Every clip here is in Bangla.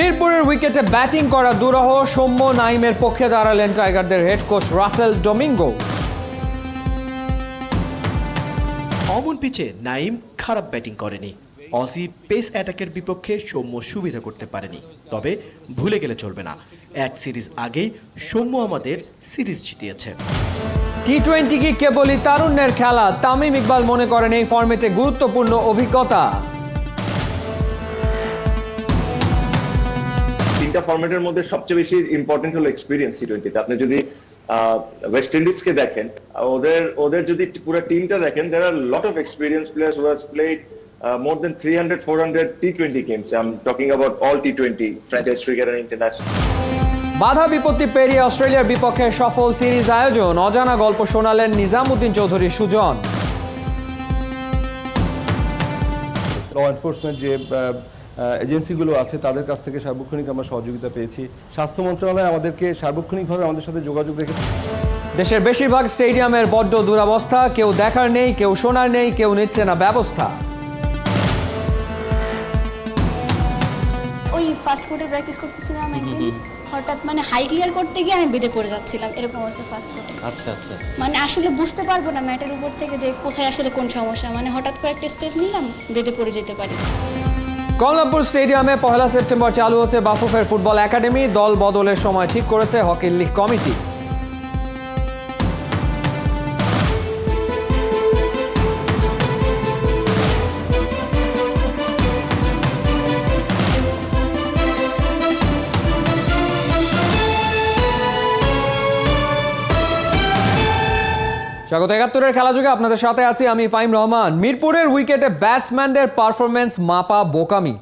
মিরপুরের উইকেটে ব্যাটিং করা দুরূহ সৌম্য নাইমের পক্ষে দাঁড়ালেন টাইগারদের হেড কোচ রাসেল ডমিঙ্গো। অমন পিচে নাইম খারাপ ব্যাটিং করেনি। অজি পেস অ্যাটাকের বিপক্ষে সৌম্য সুবিধা করতে পারেনি, তবে ভুলে গেলে চলবে না, এক সিরিজ আগেই সৌম্য আমাদের সিরিজ জিতিয়েছে। টি-20 কি কেবলই তারুণ্যের খেলা? তামিম ইকবাল মনে করেন এই ফরম্যাটে গুরুত্বপূর্ণ অভিজ্ঞতা। তিনটা ফরম্যাটের মধ্যে সবচেয়ে বেশি ইম্পর্টেন্ট হলো এক্সপিরিয়েন্স টি-20তে। আপনি যদি ওয়েস্ট ইন্ডিজকে দেখেন, ওদের যদি পুরো টিমটা দেখেন, there are lot of experience players who has played more than 300-400 T20 games. I'm talking about all T20, franchise cricket and international. বাধা বিপত্তি পেরিয়ে অস্ট্রেলিয়ার বিপক্ষে সফল সিরিজ আয়োজন। অজানা গল্প শোনালেন নিজামুদ্দিন চৌধুরী সুজন। ল এনফোর্সমেন্ট যে এজেন্সিগুলো আছে তাদের কাছ থেকে সার্বক্ষণিক আমরা সহযোগিতা পেয়েছি। স্বাস্থ্য মন্ত্রণালয় আমাদেরকে সার্বক্ষণিকভাবে আমাদের সাথে যোগাযোগ রেখেছে। দেশের বেশিরভাগ স্টেডিয়ামের বড্ড দুরবস্থা, কেউ দেখার নেই, কেউ শোনার নেই, কেউ নিচ্ছে না ব্যবস্থা। ওই ফাস্ট কোর্টে প্র্যাকটিস করতেছিলাম একদিন, হঠাৎ মানে হাই ক্লিয়ার করতে গিয়ে আমি বেঁধে পড়ে যাচ্ছিলাম, এরকম অবস্থা ফাস্ট কোর্টে। আচ্ছা মানে আসলে বুঝতে পারবো না ম্যাটের উপর থেকে যে কোথায় আসলে কোন সমস্যা, মানে হঠাৎ করে একটা স্টেপ নিলাম, বেঁধে পড়ে যেতে পারি। কমলাপুর স্টেডিয়ামে 1 সেপ্টেম্বর চালু হচ্ছে বাফুফের ফুটবল একাডেমি। দল বদলের সময় ঠিক করেছে হকি লীগ কমিটি। স্বাগত ৭১-এর খেলাযোগে আপনাদের সাথে আছি আমি ফাহিম রহমান। মিরপুরের উইকেটে ব্যাটসম্যানদের পারফরমেন্স মাপা বোকামি।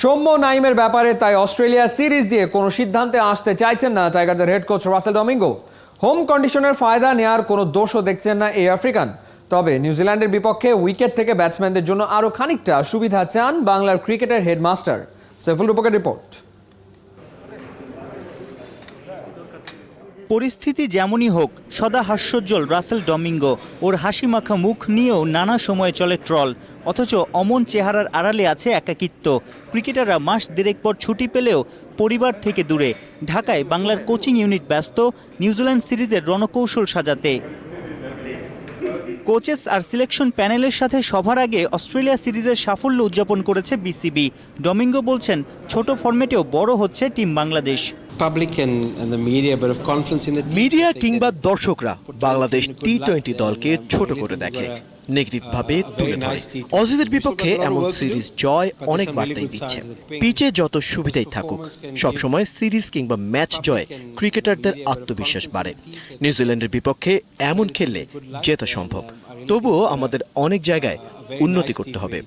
সৌম্য নাইমের ব্যাপারে তাই অস্ট্রেলিয়া সিরিজ দিয়ে কোনো সিদ্ধান্তে আসতে চাইছেন না টাইগারদের head coach Russell Domingo. Home কন্ডিশনের ফায়দা নেওয়ার কোনো দোষও দেখছেন না এই আফ্রিকান। তবে নিউজিল্যান্ডের বিপক্ষে উইকেট থেকে ব্যাটসম্যানদের জন্য আরও খানিকটা সুবিধা চান বাংলার ক্রিকেটের হেডমাস্টার। সাইফুল রূপকের রিপোর্ট। পরিস্থিতি যেমনই হোক, সদা হাস্যোজ্জ্বল রাসেল ডমিঙ্গো। ওর হাসি মাখা মুখ নিয়েও নানা সময়ে চলে ট্রল, অথচ অমন চেহারার আড়ালে আছে একাকিত্ব। ক্রিকেটাররা মাস দেড়েক পর ছুটি পেলেও পরিবার থেকে দূরে। ঢাকায় বাংলার কোচিং ইউনিট ব্যস্ত নিউজিল্যান্ড সিরিজের রণকৌশল সাজাতে। কোচেস আর সিলেকশন প্যানেলের সাথে সভার আগে অস্ট্রেলিয়া সিরিজের সাফল্য উদযাপন করেছে বিসিবি। ডমিঙ্গো বলছেন, ছোট ফরম্যাটেও বড় হচ্ছে টিম বাংলাদেশ। মিডিয়া কিংবা দর্শকরা বাংলাদেশ টি-20 দলকে ছোট করে দেখে, নেগেটিভ ভাবে তুলে ধরে। অজিদের বিপক্ষে এমন সিরিজ জয় অনেক বার্তাই দিচ্ছে। পিচে যত সুবিধাই থাকুক, সবসময় সিরিজ কিংবা ম্যাচ জয়ে ক্রিকেটারদের আত্মবিশ্বাস বাড়ে। নিউজিল্যান্ডের বিপক্ষে এমন খেললে জেতা সম্ভব, তবুও আমাদের অনেক জায়গায় উন্নতি করতে হবে।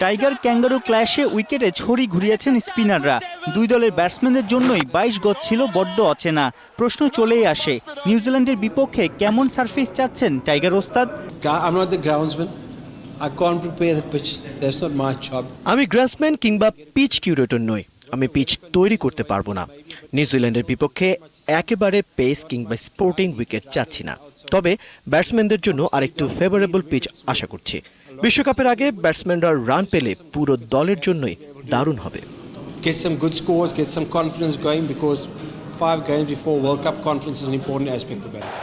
টাইগার ক্যাঙ্গারু ক্ল্যাশে উইকেটে ছড়ি ঘুরিয়েছেন স্পিনাররা। দুই দলের ব্যাটসম্যানদের জন্যই 22 গজ ছিল বড্ড অচেনা। প্রশ্ন চলেই আসে, নিউজিল্যান্ডের বিপক্ষে কেমন সারফেস চাচ্ছেন টাইগার ওস্তাদ? আমি গ্রাসম্যান কিংবা পিচ কিউরেটর নই, আমি পিচ তৈরি করতে পারবো না। নিউজিল্যান্ডের বিপক্ষে একেবারে পেস কিংবা স্পোর্টিং উইকেট চাচ্ছি না, তবে ব্যাটসম্যানদের জন্য আরেকটু ফেভারেবল পিচ আশা করছি। বিশ্বকাপের আগে ব্যাটসম্যানরা রান পেলে পুরো দলের জন্যই দারুণ হবে। Get some good scores, get some confidence going, because 5 games before World Cup, confidence is an important aspect of batting.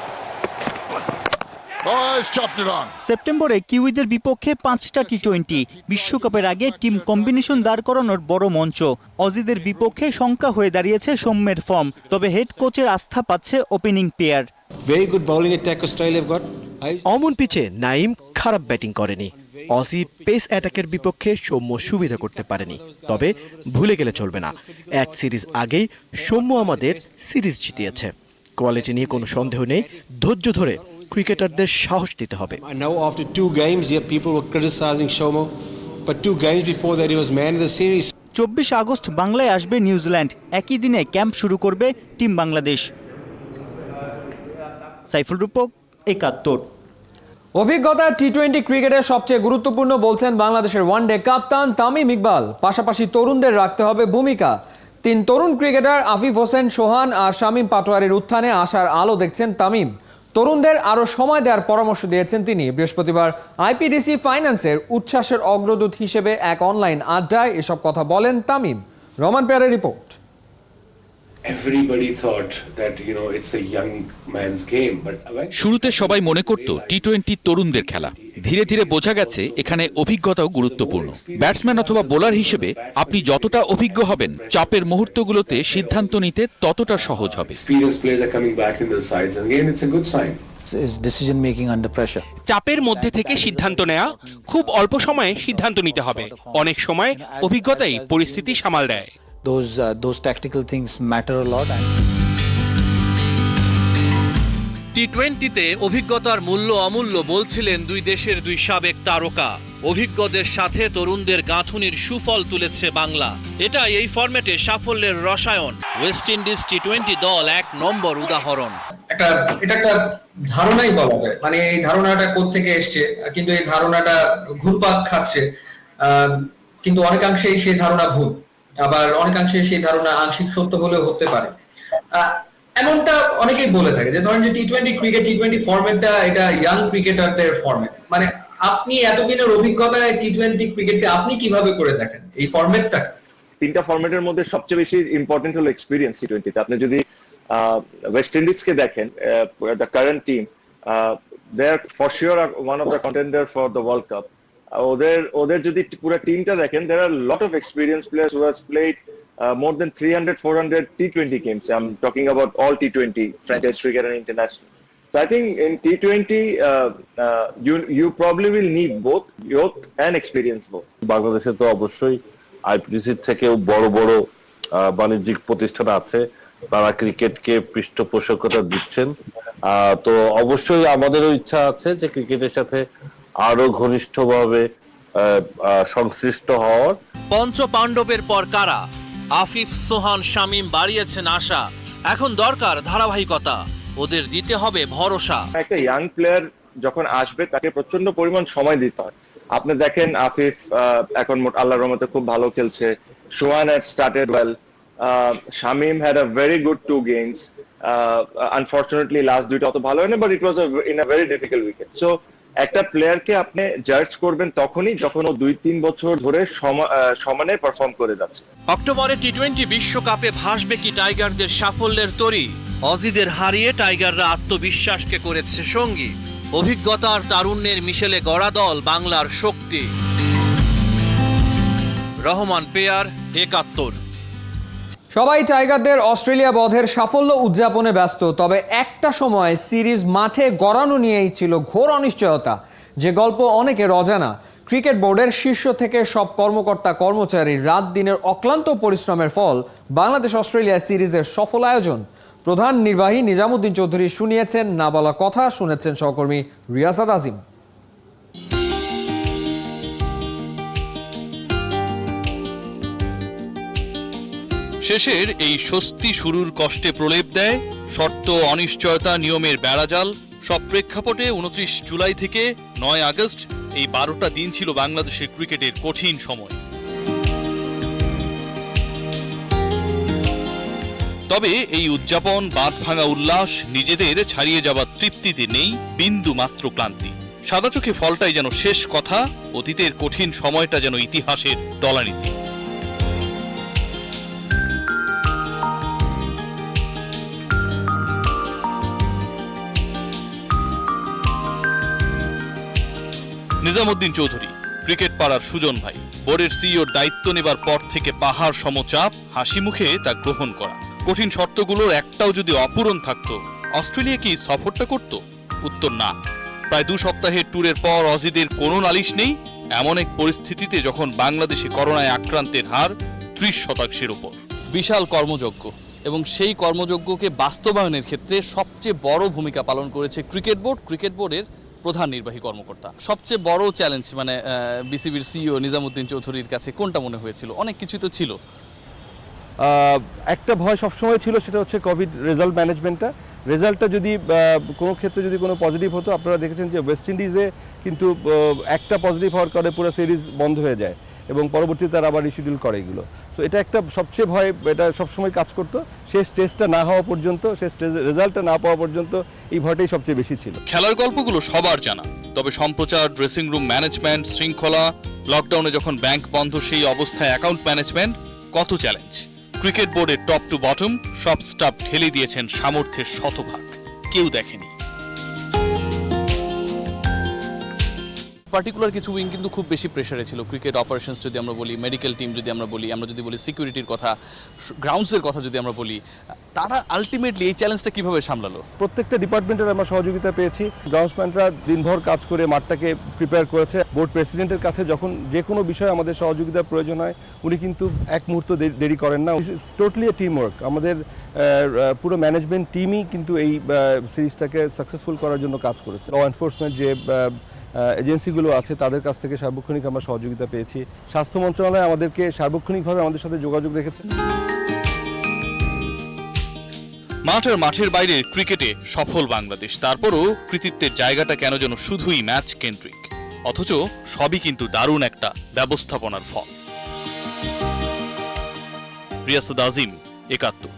সেপ্টেম্বরে কিউইদের বিপক্ষে 5টা টি-20, বিশ্বকাপের আগে টিম কম্বিনেশন দাঁড় করানোর বড় মঞ্চ। অজিদের বিপক্ষে শঙ্কা হয়ে দাঁড়িয়েছে সৌম্যের ফর্ম, তবে হেড কোচের আস্থা পাচ্ছে opening pair. Very good bowling attack Australia have got. অমন পিচে নাইম খারাপ ব্যাটিং করেনি। অজি পেস অ্যাটাকের বিপক্ষে সৌম্য সুবিধা করতে পারেনি, তবে ভুলে গেলে চলবে না, এক সিরিজ আগেই সৌম্য আমাদের সিরিজ জিতিয়েছে। কোয়ালিটি নিয়ে কোনো সন্দেহ নেই, ধৈর্য ধরে ক্রিকেটারদের সাহস দিতে হবে। I know after 2 games here people were criticizing Shomo, but 2 games before that he was man of the series. 24 August বাংলায় আসবে নিউজিল্যান্ড। একই দিনে ক্যাম্প শুরু করবে টিম বাংলাদেশ। সাইফুল রূপক, ৭১। অভিজ্ঞতা টি-20 ক্রিকেটের সবচেয়ে গুরুত্বপূর্ণ বলছেন বাংলাদেশের ওয়ানডে কাপ্তান তামিম ইকবাল। পাশাপাশি তরুণদের রাখতে হবে ভূমিকা। 3 তরুণ ক্রিকেটার আফিফ হোসেন, সোহান আর শামীম পাটোয়ারির উত্থানে আশার আলো দেখছেন তামিম। তরুণদের আরও সময় দেওয়ার পরামর্শ দিয়েছেন তিনি। বৃহস্পতিবার আইপিডিসি ফাইন্যান্সের উচ্ছ্বাসের অগ্রদূত হিসেবে এক অনলাইন আড্ডায় এসব কথা বলেন তামিম। রহমান পেয়ারের report. Everybody thought that it's a young man's game, but শুরুতে সবাই মনে করত টি-20 তরুণদের খেলা। ধীরে ধীরে বোঝা গেছে এখানে অভিজ্ঞতাও গুরুত্বপূর্ণ। ব্যাটসম্যান অথবা বোলার হিসেবে আপনি যতটা অভিজ্ঞ হবেন, চাপের মুহূর্তগুলোতে সিদ্ধান্ত নিতে ততটা সহজ হবে। experienced players are coming back in the sides, and again it's a good sign. is decision making under pressure. চাপের মধ্যে থেকে সিদ্ধান্ত নেওয়া, খুব অল্প সময়ে সিদ্ধান্ত নিতে হবে। অনেক সময় অভিজ্ঞতাই পরিস্থিতি সামাল দেয়। Those tactical things matter a lot. টি-20তে অভিজ্ঞতার মূল্য অমূল্য বলছিলেন দুই দেশের দুই সাবেক তারকা। অভিজ্ঞদের সাথে তরুণদের গাঁথুনির সুফল তুলেছে বাংলা। এটাই এই ফরম্যাটে সাফল্যের রসায়ন। ওয়েস্ট ইন্ডিজ টি-20 দল এক নম্বর উদাহরণ। এটা একটা ধারণাই বলা যায়, মানে এই ধারণাটা কোত্থেকে এসছে, কিন্তু এই ধারণাটা ঘুরপাক খাচ্ছে, কিন্তু অনেকাংশেই সেই ধারণা ভুল, আবার অনেকাংশে সেই ধারণা আংশিক সত্য হলেও হতে পারে। এমনটা অনেকেই বলে থাকে যে ধরেন যে টি-20 ক্রিকেট, টি-20 ফরম্যাটটা এটা ইয়াং ক্রিকেটারদের ফরম্যাট। মানে আপনি এতদিনের অভিজ্ঞতায় টি-20 ক্রিকেটকে আপনি কিভাবে করে দেখেন এই ফরম্যাটটা? তিনটা ফরম্যাটের মধ্যে সবচেয়ে বেশি ইম্পর্টেন্ট হলো এক্সপিরিয়েন্স টি-20তে। আপনি যদি ওয়েস্ট ইন্ডিজকে দেখেন, the current team, they are for sure are one of the contender for the world cup. ওদের যদি পুরো টিমটা দেখেন, there are a lot of experienced players who has played more than 300-400 T20 games. I'm talking about all T20, franchise cricket and international. So I think in T20 you probably will need both youth and experience both. বাংলাদেশে তো অবশ্যই আইপিডিসি থেকেও বড় বড় বাণিজ্যিক প্রতিষ্ঠান আছে, তারা ক্রিকেটকে পৃষ্ঠপোষকতা দিচ্ছেন। তো অবশ্যই আমাদেরও ইচ্ছা আছে যে ক্রিকেটের সাথে আরো ঘনিষ্ঠভাবে সংশ্লিষ্ট হওয়ার। পঞ্চ পাণ্ডবের পর কারা? আফিফ, সোহান, শামীম বাড়িয়েছেন আশা। এখন দরকার ধারাবাহিকতা, ওদের দিতে হবে ভরসা। একটা ইয়াং প্লেয়ার যখন আসবে তাকে প্রচন্ড পরিমাণ সময় দিতে হয়। আপনি দেখেন আফিফ এখন আল্লাহর রহমতে খুব ভালো খেলছে। সোহান had started well. Shamim had a very good 2 games. Unfortunately last দুইটা অত ভালো হয়নি, but it was in a very difficult wicket. So একটা প্লেয়ারকে আপনি জাজ করবেন তখনই যখন ও 2-3 বছর ধরে সমানে পারফর্ম করে যাচ্ছে। অক্টোবরে টি-20 বিশ্বকাপে ভাসবে কি টাইগারদের সাফল্যের তরি? অজিদের হারিয়ে টাইগাররা আত্মবিশ্বাসকে করেছে সঙ্গী। অভিজ্ঞতার তারুণ্যের মিশেলে গড়া দল বাংলার শক্তি। রহমান পেয়ার, 71। সবাই টাইগারদের অস্ট্রেলিয়া বধের সাফল্য উদযাপনে ব্যস্ত, তবে একটা সময় সিরিজ মাঠে গড়ানো নিয়েই ছিল ঘোর অনিশ্চয়তা, যে গল্প অনেকের অজানা। ক্রিকেট বোর্ডের শীর্ষ থেকে সব কর্মকর্তা কর্মচারীর রাত দিনের অক্লান্ত পরিশ্রমের ফল বাংলাদেশ অস্ট্রেলিয়া সিরিজের সফল আয়োজন। প্রধান নির্বাহী নিজামুদ্দিন চৌধুরী শুনিয়েছেন না বলা কথা, শুনেছেন সহকর্মী রিয়াসাত আজিম। শেষের এই স্বস্তি শুরুর কষ্টে প্রলেপ দেয় শর্ত, অনিশ্চয়তা, নিয়মের বেড়াজাল। সব প্রেক্ষাপটে 29 জুলাই থেকে 9 আগস্ট এই 12টা দিন ছিল বাংলাদেশের ক্রিকেটের কঠিন সময়। তবে এই উদযাপন, বাঁধ ভাঙা উল্লাস, নিজেদের ছাড়িয়ে যাওয়ার তৃপ্তিতে নেই বিন্দু মাত্র ক্লান্তি। সাদা চোখে ফলটাই যেন শেষ কথা, অতীতের কঠিন সময়টা যেন ইতিহাসের তলানিতে। নিজামুদ্দিন চৌধুরী, ক্রিকেট পাড়ার সুজন ভাই, বোর্ডের সিইওর দায়িত্ব নেবার পর থেকে পাহাড় সমচাপ, হাসি মুখে তা গ্রহণ করা। কঠিন শর্তগুলোর একটাও যদি অপূরণ থাকতো, অস্ট্রেলিয়া কি সফরটা করত? উত্তর না। প্রায় 2 সপ্তাহের ট্যুরের পর অজিদের কোনো নালিশ নেই, এমন এক পরিস্থিতিতে যখন বাংলাদেশে করোনায় আক্রান্তের হার 30% উপর। বিশাল কর্মযজ্ঞ, এবং সেই কর্মযজ্ঞকে বাস্তবায়নের ক্ষেত্রে সবচেয়ে বড় ভূমিকা পালন করেছে ক্রিকেট বোর্ড। ক্রিকেট বোর্ডের প্রধান নির্বাহী কর্মকর্তা। সবচেয়ে বড় চ্যালেঞ্জ মানে বিসিবির সিইও নিজামুদ্দিন চৌধুরীর কাছে কোনটা মনে হয়েছিল? অনেক কিছুই তো ছিল। একটা ভয় সবসময় ছিল, সেটা হচ্ছে কোভিড রেজাল্ট ম্যানেজমেন্টটা। রেজাল্টটা যদি কোনো ক্ষেত্রে যদি কোনো পজিটিভ হতো, আপনারা দেখেছেন যে ওয়েস্ট ইন্ডিজে কিন্তু একটা পজিটিভ হওয়ার কারণে পুরো সিরিজ বন্ধ হয়ে যায়। এবং পরবর্তীতে তারা আবার রিশিডিউল করে এগুলো। সো এটা একটা সবচেয়ে ভয়, এটা সবসময় কাজ করতো। শেষ টেস্টটা না হওয়া পর্যন্ত, শেষ রেজাল্টটা না পাওয়া পর্যন্ত এই ভয়টাই সবচেয়ে বেশি ছিল। খেলার গল্পগুলো সবার জানা, তবে সম্প্রচার, ড্রেসিং রুম ম্যানেজমেন্ট, শৃঙ্খলা, লকডাউনে যখন ব্যাংক বন্ধ সেই অবস্থায় অ্যাকাউন্ট ম্যানেজমেন্ট, কত চ্যালেঞ্জ। ক্রিকেট বোর্ডের টপ টু বটম সব স্টাফ ঢেলে দিয়েছেন সামর্থ্যের শতভাগ, কেউ দেখেনি। পার্টিকুলার কিছু উইং কিন্তু খুব বেশি প্রেসারে ছিল। ক্রিকেট অপারেশনস যদি আমরা বলি, মেডিকেল টিম যদি আমরা বলি, আমরা যদি বলি সিকিউরিটির কথা, গ্রাউন্ডসের কথা যদি আমরা বলি, তারা আলটিমেটলি এই চ্যালেঞ্জটা কিভাবে সামলালো? প্রত্যেকটা ডিপার্টমেন্টের আমরা সহযোগিতা পেয়েছি। গ্রাউন্ডসম্যানরা দিনভর কাজ করে মাঠটাকে প্রিপেয়ার করেছে। বোর্ড প্রেসিডেন্টের কাছে যখন যে কোনো বিষয়ে আমাদের সহযোগিতার প্রয়োজন হয়, উনি কিন্তু এক মুহূর্ত দেরি করেন না। It's totally A team work. আমাদের পুরো ম্যানেজমেন্ট টিমই কিন্তু এই সিরিজটাকে সাকসেসফুল করার জন্য কাজ করেছে। ল এনফোর্সমেন্ট যে এজেন্সিগুলো আছে তাদের কাছ থেকে সার্বক্ষণিক আমরা সহযোগিতা পেয়েছি। স্বাস্থ্য মন্ত্রণালয় আমাদেরকে সার্বক্ষণিকভাবে আমাদের সাথে যোগাযোগ রেখেছে। মাঠের বাইরে ক্রিকেটে সফল বাংলাদেশ, তারপরও কৃতিত্বের জায়গাটা কেন যেন শুধুই ম্যাচ কেন্দ্রিক, অথচ সবই কিন্তু দারুণ একটা ব্যবস্থাপনার ফল। রিয়াসাদ আজিম, ৭১।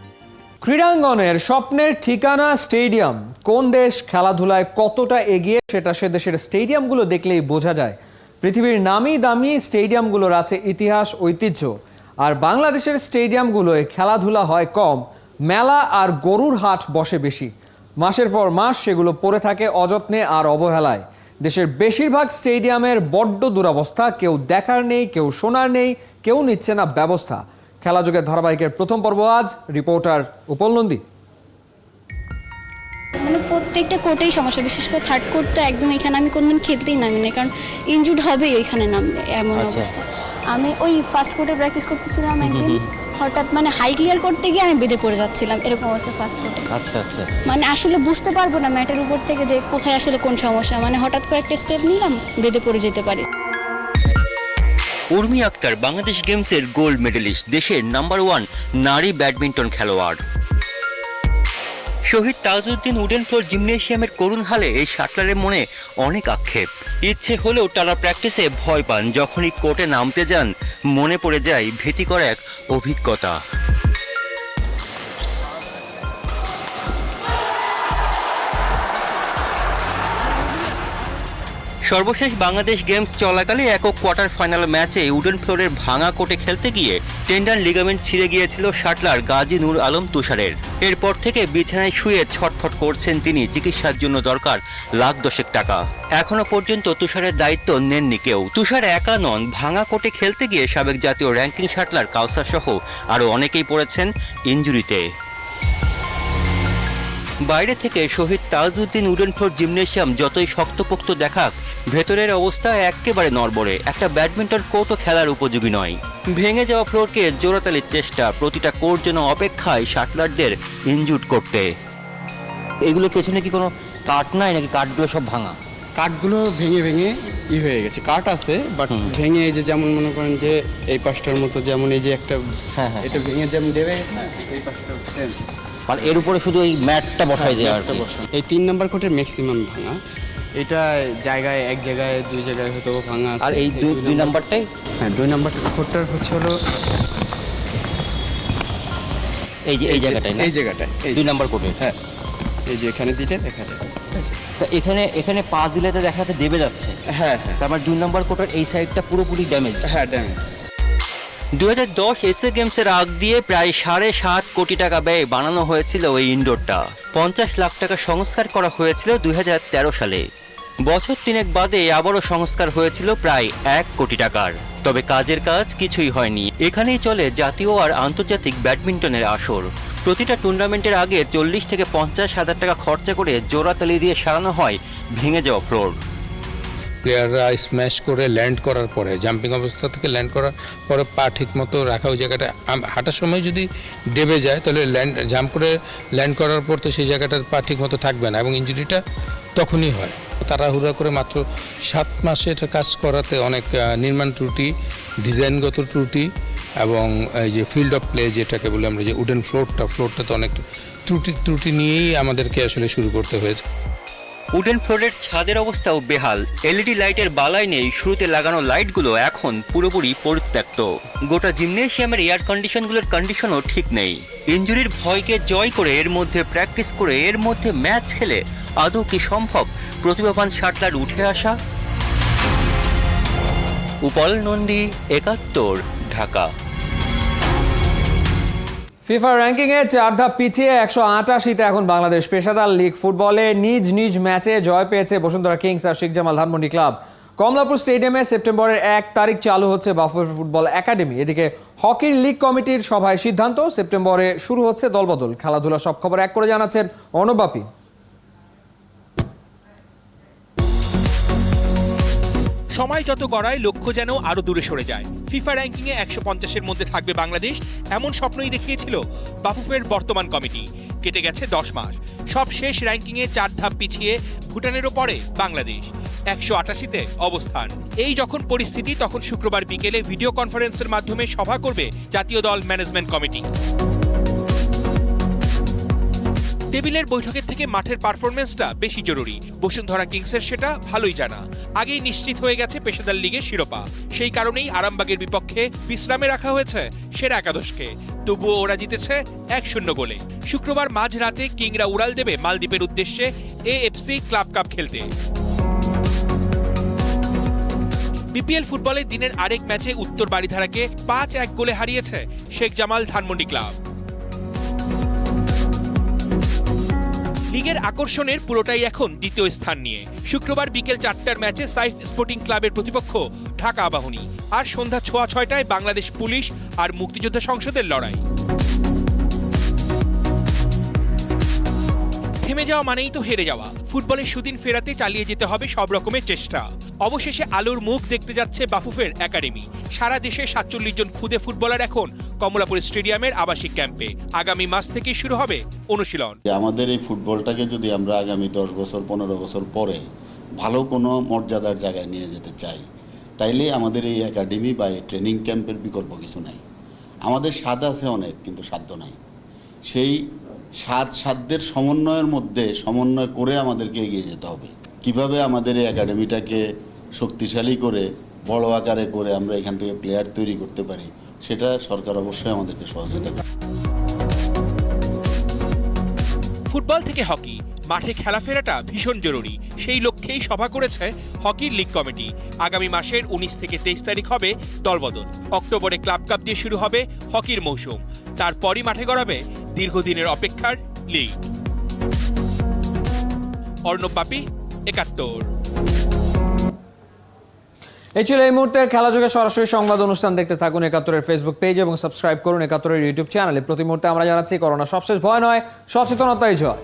ক্রীড়াঙ্গনের স্বপ্নের ঠিকানা স্টেডিয়াম। কোন দেশ খেলাধুলায় কতটা এগিয়ে সেটা সে দেশের স্টেডিয়ামগুলো দেখলেই বোঝা যায়। পৃথিবীর নামি দামি স্টেডিয়ামগুলোর আছে ইতিহাস, ঐতিহ্য। আর বাংলাদেশের স্টেডিয়ামগুলোয় খেলাধুলা হয় কম, মেলা আর গরুর হাট বসে বেশি। মাসের পর মাস সেগুলো পড়ে থাকে অযত্নে আর অবহেলায়। দেশের বেশিরভাগ স্টেডিয়ামের বড্ড দুরবস্থা, কেউ দেখার নেই, কেউ শোনার নেই, কেউ নিচ্ছে না ব্যবস্থা। খেলাযোগের ধারাবাহিকের প্রথম পর্ব আজ, রিপোর্টার উপল নন্দী। মানে প্রত্যেকটা কোর্টেই সমস্যা, বিশেষ করে থার্ড কোর্ট তো একদম এখানে আমি কোনদিন খেলতেই নামি না, কারণ ইনজুর্ড হবেই ওইখানে নামলে, এমন অবস্থা। আমি ওই ফার্স্ট কোর্টে প্র্যাকটিস করতেছিলাম একদিন, হঠাৎ মানে হাই ক্লিয়ার করতে গিয়ে আমি বেঁধে পড়ে যাচ্ছিলাম, এরকম অবস্থা ফার্স্ট কোর্টে। মানে আসলে বুঝতে পারবো না ম্যাটের উপর থেকে যে কোথায় আসলে কোন সমস্যা, মানে হঠাৎ করে একটা স্টেপ নিলাম, বেঁধে পড়ে যেতে পারি। উর্মি আক্তার বাংলাদেশ গেমসের গোল্ড মেডেলিস্ট, দেশের নাম্বার 1 নারী ব্যাডমিন্টন খেলোয়াড়। শহীদ তাজউদ্দিন উডেন ফ্লোর জিমনেশিয়ামের করুণ হালে এই শাটলারের মনে অনেক আক্ষেপ। ইচ্ছে হলেও টানা প্র্যাকটিসে ভয় পান। যখনই কোর্টে নামতে যান মনে পড়ে যায় ভীতিকর এক অভিজ্ঞতা। সর্বশেষ বাংলাদেশ গেমস চলাকালে একক কোয়ার্টার ফাইনাল ম্যাচে উডেন ফ্লোরের ভাঙা কোর্টে খেলতে গিয়ে টেন্ডার লিগামেন্ট ছিঁড়ে গিয়েছিল শাটলার গাজী নূর আলম তুষারের। এরপর থেকে বিছানায় শুয়ে ছটফট করছেন তিনি, চিকিৎসার জন্য দরকার লাখ-10 টাকা। এখনো পর্যন্ত তুষারের দায়িত্ব নেননি কেউ। তুষার একা নন, ভাঙা কোর্টে খেলতে গিয়ে সাবেক জাতীয় র্যাঙ্কিং শাটলার কাউসার সহ আরও অনেকেই পড়েছেন ইনজুরিতে। বাইরে থেকে শহীদ তাজউদ্দিন উডেন ফ্লোর জিমনেশিয়াম যতই শক্তপোক্ত দেখাক, ভেতরের অবস্থা একেবারে নড়বড়ে। একটা ব্যাডমিন্টন কোর্টও খেলার উপযোগী নয়। ভেঙে যাওয়া ফ্লোরকে জোড়াতালির চেষ্টা, প্রতিটা কোর্ট যেন অপেক্ষায় শাটলারদের ইনজুর্ড করতে। এগুলোর পেছনে কি কোনো কাঠ নাই নাকি কাঠগুলো সব ভাঙা? কাঠগুলো ভেঙে হয়ে গেছে। কাঠ আছে বাট ভেঙে, এই যে যেমন মনে করেন যে এই পাশটার মতো, যেমন এই যে একটা এটা ভেঙে যেমন দেবে, এই পাশটা মানে এর উপরে শুধু এই ম্যাটটা বসাই দেওয়া। এই 3 নাম্বার কোর্টের ম্যাক্সিমাম ভাঙা। এটা জায়গায় এক জায়গায় 2 জায়গায় হয়তো ভাঙা আছে। আর এই 2 নাম্বারটাই, হ্যাঁ 2 নাম্বার কোর্টটার হলো এই জায়গাটাই, এই জায়গাটায় 2 নাম্বার কোর্টে। হ্যাঁ এই যে এখানে দিলে দেখা যায়। তা এখানে পা দিলে তো দেখাতে দেবে যাচ্ছে। হ্যাঁ তারপর 2 নাম্বার কোর্টের এই সাইডটা পুরোপুরি ড্যামেজ। হ্যাঁ ড্যামেজ। 2010 এসএ গেমসের আগ দিয়ে প্রায় 7.5 কোটি টাকা ব্যয়ে বানানো হয়েছিল ওই ইনডোরটা। 50 লাখ টাকা সংস্কার করা হয়েছিল 2013 সালে। বছর 3 বাদে আবারও সংস্কার হয়েছিল প্রায় 1 কোটি টাকার। তবে কাজের কাজ কিছুই হয়নি। এখানেই চলে জাতীয় আর আন্তর্জাতিক ব্যাডমিন্টনের আসর। প্রতিটা টুর্নামেন্টের আগে 40 থেকে 50 হাজার টাকা খরচা করে জোড়াতালি দিয়ে সারানো হয় ভেঙে যাওয়া ফ্লোর। প্লেয়াররা স্ম্যাশ করে ল্যান্ড করার পরে, জাম্পিং অবস্থা থেকে ল্যান্ড করার পরে পা ঠিক মতো রাখা, ওই জায়গাটা হাঁটার সময় যদি দেবে যায় তাহলে জাম্প করে ল্যান্ড করার পর তো সেই জায়গাটার পা ঠিক মতো থাকবে না এবং ইনজুরিটা তখনই হয়। তাড়াহুড়া করে মাত্র 7 মাসে এটা কাজ করাতে অনেক নির্মাণ ত্রুটি, ডিজাইনগত ত্রুটি এবং এই যে ফিল্ড অফ প্লে যেটাকে বলে আমরা, যে উডেন ফ্লোরটা তো অনেক ত্রুটি নিয়েই আমাদেরকে আসলে শুরু করতে হয়েছে। উডেন ফ্লোরের ছাদের অবস্থাও বেহাল। এলইডি লাইটের বালাই নেই, শুরুতে লাগানো লাইটগুলো এখন পুরোপুরি পরিত্যক্ত। গোটা জিমনেশিয়ামের এয়ার কন্ডিশনগুলোর কন্ডিশনও ঠিক নেই। ইনজুরির ভয়কে জয় করে এর মধ্যে প্র্যাকটিস করে এর মধ্যে ম্যাচ খেলে আদৌ কি সম্ভব প্রতিভাবান শাটলার উঠে আসা? উপল নন্দী, ৭১, ঢাকা। ফিফা র্যাঙ্কিংয়ে 4 ধাপ পিছিয়ে 188তে এখন বাংলাদেশ। পেশাদার লীগ ফুটবলে নিজ নিজ ম্যাচে জয় পেয়েছে বসুন্ধরা কিংস আর শেখ জামাল ধানমন্ডি ক্লাব। কমলাপুর স্টেডিয়ামে সেপ্টেম্বরের 1 তারিখ চালু হচ্ছে বাফুফে ফুটবল একাডেমি। এদিকে হকির লীগ কমিটির সভায় সিদ্ধান্ত, সেপ্টেম্বরে শুরু হচ্ছে দলবদল। খেলাধুলা সব খবর এক করে জানাচ্ছেন অনুবাপী। সময় যত গড়ায় লক্ষ্য যেন আরো দূরে সরে যায়। ফিফা র্যাঙ্কিংয়ে 150-এর মধ্যে থাকবে বাংলাদেশ, এমন স্বপ্নই দেখিয়েছিল বাফুফের বর্তমান কমিটি। কেটে গেছে 10 মাস, সব শেষ র্যাঙ্কিংয়ে 4 ধাপ পিছিয়ে ভুটানেরও পরে বাংলাদেশ, 188তে অবস্থান। এই যখন পরিস্থিতি, তখন শুক্রবার বিকেলে ভিডিও কনফারেন্সের মাধ্যমে সভা করবে জাতীয় দল ম্যানেজমেন্ট কমিটি। টেবিলের বৈঠকের থেকে মাঠের পারফরমেন্সটা বেশি জরুরি। বসুন্ধরা কিংসের সেটা ভালোই জানা। আগেই নিশ্চিত হয়ে গেছে পেশাদার লিগের শিরোপা। সেই কারণেই আরামবাগের বিপক্ষে বিশ্রামে রাখা হয়েছে সেরা একাদশকে। তবুও ওরা জিতেছে 1-0 গোলে। শুক্রবার মাঝরাতে কিংরা উড়াল দেবে মালদ্বীপের উদ্দেশ্যে এএফসি ক্লাব কাপ খেলতে। বিপিএল ফুটবলে দিনের আরেক ম্যাচে উত্তর বারিধারাকে 5-1 গোলে হারিয়েছে শেখ জামাল ধানমন্ডি ক্লাব। লিগের আকর্ষণের পুরোটাই এখন দ্বিতীয় স্থান নিয়ে। শুক্রবার বিকেল 4টার ম্যাচে সাইফ স্পোর্টিং ক্লাবের প্রতিপক্ষ ঢাকা আবাহনী, আর সন্ধ্যা 6:30টায় বাংলাদেশ পুলিশ আর মুক্তিযোদ্ধা সংসদের লড়াই। থেমে যাওয়া মানেই তো হেরে যাওয়া। ফুটবলের সুদিন ফেরাতে চালিয়ে যেতে হবে সব রকমের চেষ্টা। অবশেষে আলোর মুখ দেখতে যাচ্ছে বাফুফের একাডেমি। সারা দেশে 47 জন খুদে ফুটবলার এখন কমলাপুর স্টেডিয়ামের আবাসিক ক্যাম্পে। আগামী মাস থেকে শুরু হবে অনুশীলন। আমাদের এই ফুটবলটাকে যদি আমরা আগামী 10 বছর 15 বছর পরে ভালো কোনো মর্যাদার জায়গায় নিয়ে যেতে চাই, তাইলে আমাদের এই একাডেমি বা এই ট্রেনিং ক্যাম্পের বিকল্প কিছু নাই। আমাদের স্বাদ আছে অনেক, কিন্তু সাধ্য নাই। সেই সাধ্যের সমন্বয়ের মধ্যে সমন্বয় করে আমাদেরকে এগিয়ে যেতে হবে। কিভাবে আমাদের এই একাডেমিটাকে শক্তিশালী করে বড় আকারে করে আমরা এখান থেকে প্লেয়ার তৈরি করতে পারি, সেটা সরকার অবশ্যই আমাদেরকে সহযোগিতা করে। ফুটবল থেকে হকি, মাঠে খেলা ফেরাটা ভীষণ জরুরি। সেই লক্ষ্যেই সভা করেছে হকির লীগ কমিটি। আগামী মাসের 19 থেকে 23 তারিখ হবে দলবদল। অক্টোবরে ক্লাব কাপ দিয়ে শুরু হবে হকির মৌসুম। তারপরই মাঠে গড়াবে দীর্ঘদিনের অপেক্ষার লিগ। অর্ণব বাপি, ৭১। এই ছিল এই মুহূর্তের খেলাযোগে সরাসরি সংবাদ অনুষ্ঠান। দেখতে থাকুন ৭১-এর ফেসবুক পেজ এবং সাবস্ক্রাইব করুন ৭১-এর ইউটিউব চ্যানেলে। প্রতি মুহূর্তে আমরা জানাচ্ছি করোনা সবশেষ ভয় নয়, সচেতনতাই জয়।